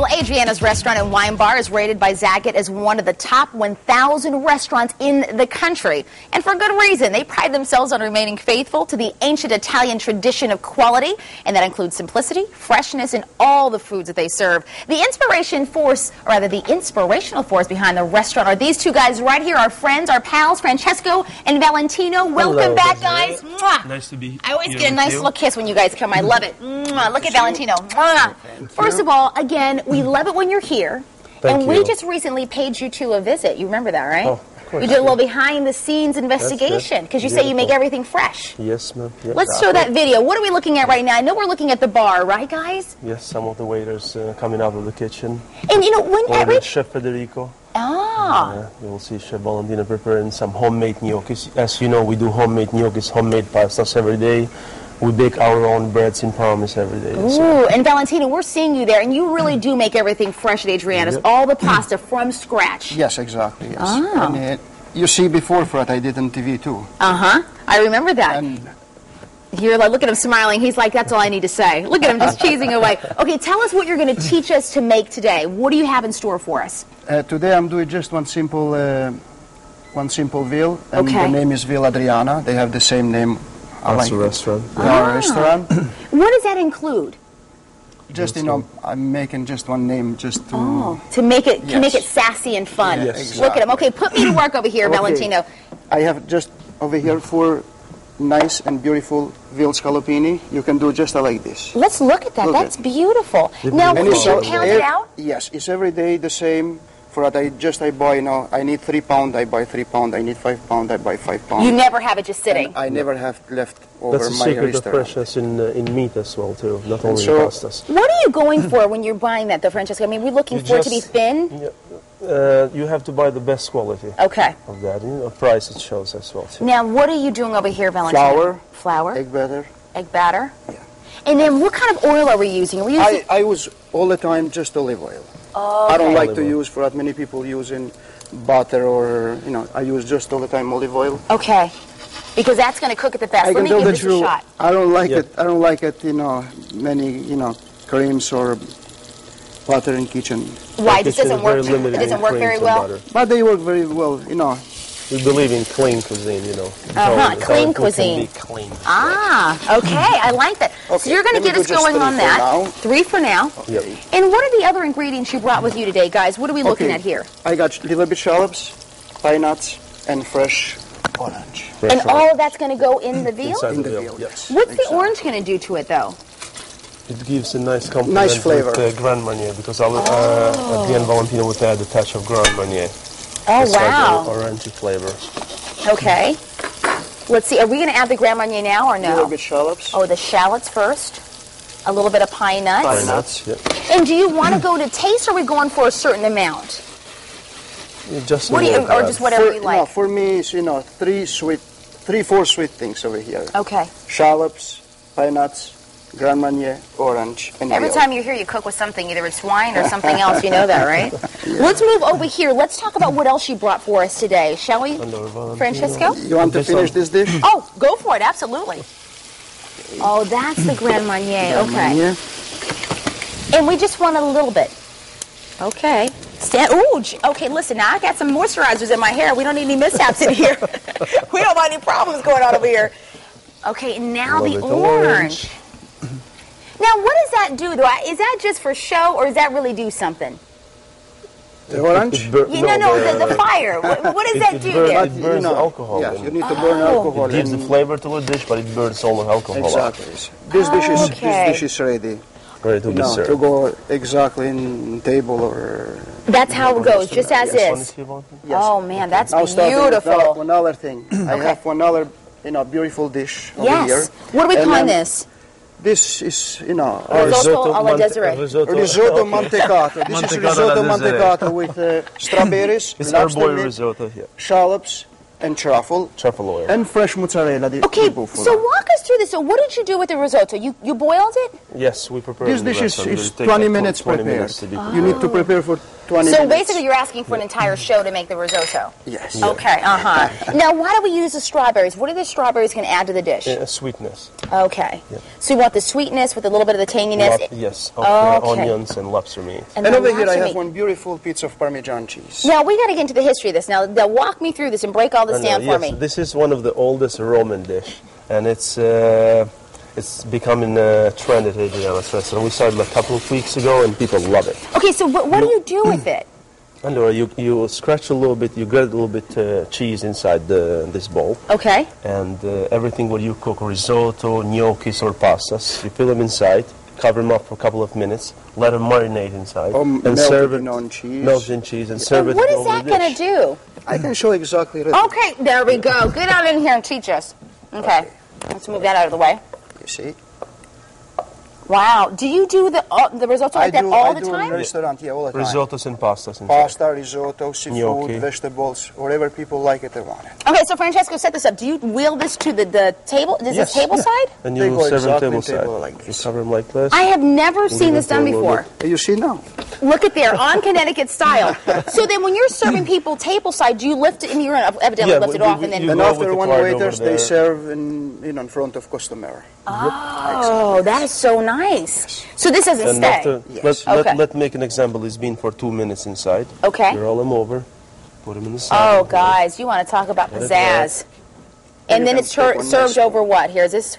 Well, Adriana's Restaurant and Wine Bar is rated by Zagat as one of the top 1,000 restaurants in the country. And for good reason. They pride themselves on remaining faithful to the ancient Italian tradition of quality, and that includes simplicity, freshness, and all the foods that they serve. The inspirational force behind the restaurant are these two guys right here, our friends, our pals, Francesco and Valentino. Welcome back, guys. Mwah. Nice to be I always get a nice little kiss when you guys come. I love it. Mwah. Look at Valentino. Mwah. First of all, again, we love it when you're here. Thank we you. just recently paid you two a visit. You remember that, right? Oh, of course. We did a little behind-the-scenes investigation because you say you make everything fresh. Yes, ma'am. Yes. Let's show that video. What are we looking at right now? I know we're looking at the bar, right, guys? Yes, some of the waiters coming out of the kitchen. And you know, when Chef Federico. Ah. You will see Chef Valentina preparing some homemade gnocchis. As you know, we do homemade gnocchis, homemade pastas every day. We bake our own breads in Parmes every day. Ooh, so. and Valentino, we're seeing you there, and you really do make everything fresh at Adriana's. Yep. All the pasta from scratch. Yes, exactly. Yes. Ah. And, you see before for what I did on TV too. Uh-huh. I remember that. And You're like, look at him smiling. He's like, that's all I need to say. Look at him just cheesing away. Okay, tell us what you're going to teach us to make today. What do you have in store for us? today I'm doing just one simple veal, and Okay. the name is Veal Adriana. They have the same name. That's a restaurant. Our restaurant. What does that include? Just I'm making just one name just to. To make it Yes. make it sassy and fun. Yes. Look at him. Okay, put me to work over here, Okay. Valentino. I have just over here 4 nice and beautiful veal scallopini. You can do just like this. Let's look at that. Look That's at- beautiful. Now, And could it's you all- pound it out? Yes, it's every day the same. For what I buy now, I need 3 pound, I buy 3 pound. I need 5 pound, I buy 5 pound. You never have it just sitting. I never have left over That's the my secret of restaurant. freshness in meat as well, too. Not only so- in pastas. What are you going for when you're buying that, though, Francesco? I mean, we're looking You for it to be just- thin. You have to buy the best quality Okay. of that. You know, price it shows as well, too. Now, what are you doing over here, Valentino? Flour. Egg batter. Egg batter. Yeah. And then, what kind of oil are we using? Are we using? I use all the time just olive oil. Oh, I don't okay. like to use for what many people using butter or I use just all the time olive oil. Okay. Because that's going to cook it the best. I Let can me tell give the this a truth. shot. I don't like Yeah. it. I don't like it. Many creams or butter in kitchen. Why? This Kitchen doesn't is very work. limited It doesn't in work creams very and well. butter. But they work very well. We believe in clean cuisine, you know. Clean Food can cuisine. be clean. Ah, okay. I like that. So Okay, you're going to let me get us do just going 3 on for that. now. 3 for now. Yep. And what are the other ingredients you brought with you today, guys? What are we looking Okay. at here? I got little bit shallots, pine nuts, and fresh orange. Fresh And orange. all of that's going to go in the veal? Inside In the the veal, veal, yes. What's the Exactly. orange going to do to it, though? It gives a nice compliment Nice flavor. with Grand Marnier, because at the end Valentino would add a touch of Grand Marnier. Oh, It's like wow. an orangey flavor. Okay. Let's see. Are we going to add the Grand Marnier now or Little no? bit shallots, Oh, the shallots first. A little bit of pine nuts. Pine Pine nuts. nuts, yeah. And do you want to go to taste, or are we going for a certain amount? Just What do you, a little or bit. just whatever you No, like? for me, it's 3-4 sweet things over here. Okay. Shallots, pine nuts, Grand Marnier, orange, and Every veal. time you're here, you cook with something, either it's wine or something else. You know that, right? Let's move over here. Let's talk about what else you brought for us today, shall we, Hello, Valentino. Francesco? You want to This finish one. this dish? Oh, go for it. Absolutely. Oh, that's the Grand Marnier. Grand Okay. Marnier. And we just want a little bit. Okay. Ooh, okay, listen, now I got some moisturizers in my hair. We don't need any mishaps in here. We don't want any problems going on over here. Okay, now the Little bit orange. Now, what does that do, though? Is that just for show, or does that really do something? The orange? The fire. What does that do there? It burns the alcohol. Yes, in. you need to burn alcohol. It gives the and- flavor to the dish, but it burns all the alcohol out. Exactly. This dish is ready. Ready to be served. To go exactly in table or. That's how it goes, just as Yes, is. Valentino? Yes. Oh, man, that's Now starting with beautiful. one other thing. I Okay. have one other, beautiful dish over here. Yes. What are we And calling then this? This is, our Risotto alla Desiree. risotto mantecato. This is risotto mantecato with strawberries, It's lobster herboy meat, risotto here. shallots, and truffle, Truffle oil. and fresh mozzarella. Okay, so walk us through this. So what did you do with the risotto? You boiled it? Yes, we prepare This it in the dish restaurant. is It will take 20 like minutes 20 prepared. minutes to be You need to prepare for 20 So minutes. basically you're asking for an entire show to make the risotto. Yes. Okay, Now, why do we use the strawberries? What are the strawberries can add to the dish? Sweetness. Okay. Yeah. So you want the sweetness with a little bit of the tanginess? Yes, of Okay. onions and lobster meat. And then over here I lobster have meat. one beautiful piece of Parmesan cheese. Now, we got to get into the history of this. Now, walk me through this and break all this down for me. This is one of the oldest Roman dish, and it's becoming a trend at Adriana's restaurant. We started a couple of weeks ago, and people love it. Okay, so what do you do with it? And you scratch a little bit, you get a little bit cheese inside this bowl. Okay. And everything what you cook, risotto, gnocchis or pastas, you fill them inside, cover them up for a couple of minutes, let them marinate inside, and serve it. Melted in cheese, and serve it. What is that going to do? I can show exactly. Okay, there we go. Get out in here and teach us. Okay, let's move that out of the way. You see? Wow. Do you do the risotto like that all the I do time? in the restaurant, yeah, all the time. Risottos and pastas inside. Pasta, risotto, seafood, Gnocchi. vegetables, whatever people like it, they want it. Okay, so Francesco, set this up. Do you wheel this to the table? Is this table side? And They you go serve them exactly table table side. like You this. cover them like this. I have never seen leave this it for done a little before. You see now? Look at there, on Connecticut style. So then when you're serving people table side, do you lift it, and you're going to evidently lift it off, and then... you And go after with the one card waiters, over there. they serve in front of customer. Oh, that is so nice. So this doesn't And stay. after, Yes. Okay. let's make an example. It's been for 2 minutes inside. Okay. You roll them over, put them in the side. Oh, guys, you want to talk about Let it pizzazz. And then can it's put one served nice over what? Here's this.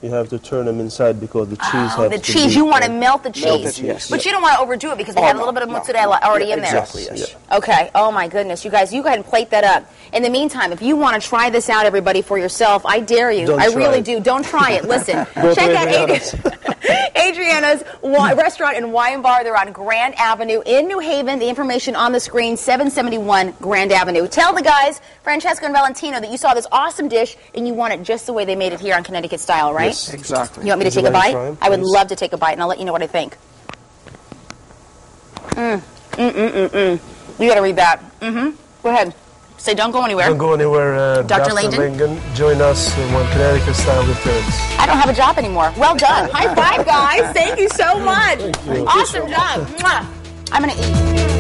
You have to turn them inside because the cheese Oh, has the to cheese. be You want to there. melt the cheese. Melt the cheese, But yes. you don't want to overdo it because we Oh, have a no, little bit of no, mozzarella no. already Yeah, in there. exactly, yes. Okay. Oh, my goodness. You guys, you go ahead and plate that up. In the meantime, if you want to try this out, everybody, for yourself, I dare you. Don't I try really it. do. Don't try it. Listen. Go to Check out Adriana's. Adriana's restaurant and wine bar. They're on Grand Avenue in New Haven. The information on the screen, 771 Grand Avenue. Tell the guys, Francesco and Valentino, that you saw this awesome dish and you want it just the way they made it here on Connecticut style, right? Yes. Exactly. You want me to Would you take a like to bite? try 'em, I would please? love to take a bite, and I'll let you know what I think. You got to read that. Go ahead. Say, don't go anywhere. Don't go anywhere, Dr. Langdon? Langdon. Join us when Connecticut style returns. I don't have a job anymore. Well done. High five, guys. Thank you so much. Thank you. Awesome job. Mwah. I'm going to eat.